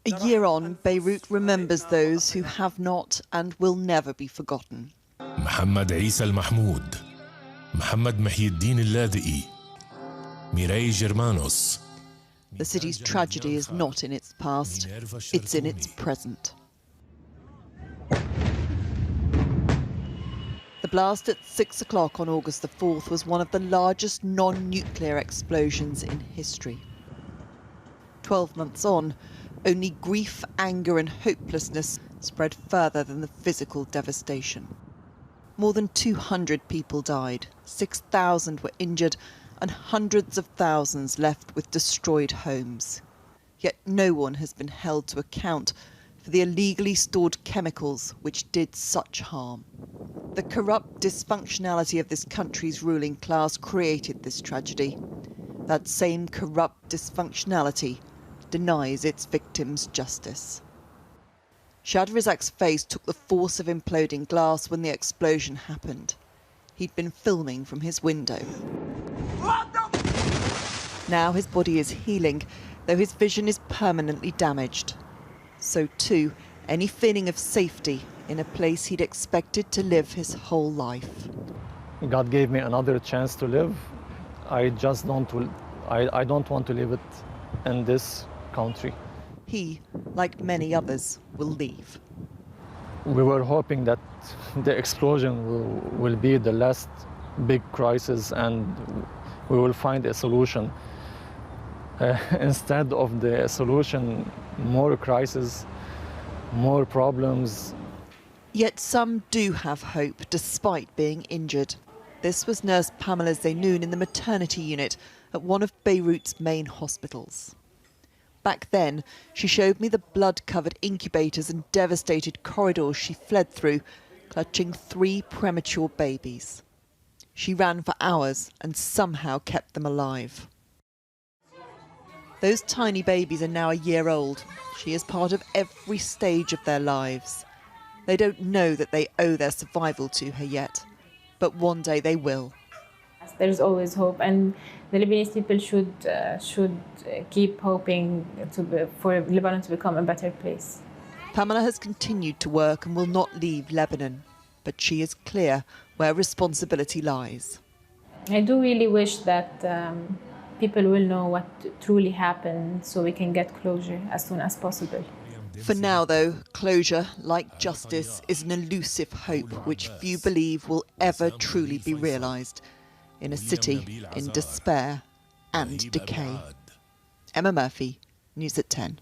A year on, Beirut remembers those who have not and will never be forgotten. محمد عيسى المحمود، محمد محي الدين اللاذقي، ميراي جرمانوس. The city's tragedy is not in its past, it's in its present. The blast at 6 o'clock on August the 4th was one of the largest non-nuclear explosions in history. 12 months on, only grief, anger and hopelessness spread further than the physical devastation. More than 200 people died, 6,000 were injured, and hundreds of thousands left with destroyed homes. Yet no one has been held to account for the illegally stored chemicals which did such harm. The corrupt dysfunctionality of this country's ruling class created this tragedy. That same corrupt dysfunctionality denies its victims justice. Shad Rizak's face took the force of imploding glass when the explosion happened. He'd been filming from his window. Now his body is healing, though his vision is permanently damaged. So too, any feeling of safety in a place he'd expected to live his whole life. God gave me another chance to live. I don't want to live it in this country. He, like many others, will leave. We were hoping that the explosion will be the last big crisis and we will find a solution. Instead of the solution, more crises, more problems. Yet some do have hope despite being injured. This was nurse Pamela Zeynoun in the maternity unit at one of Beirut's main hospitals. Back then, she showed me the blood-covered incubators and devastated corridors she fled through, clutching 3 premature babies. She ran for hours and somehow kept them alive. Those tiny babies are now a year old. She is part of every stage of their lives. They don't know that they owe their survival to her yet, but one day they will. There's always hope, and the Lebanese people should keep hoping for Lebanon to become a better place. Pamela has continued to work and will not leave Lebanon, but she is clear where responsibility lies. I do really wish that people will know what truly happened so we can get closure as soon as possible. For now, though, closure, like justice, is an elusive hope which few believe will ever truly be realised in a city in despair and decay. Emma Murphy, News at 10.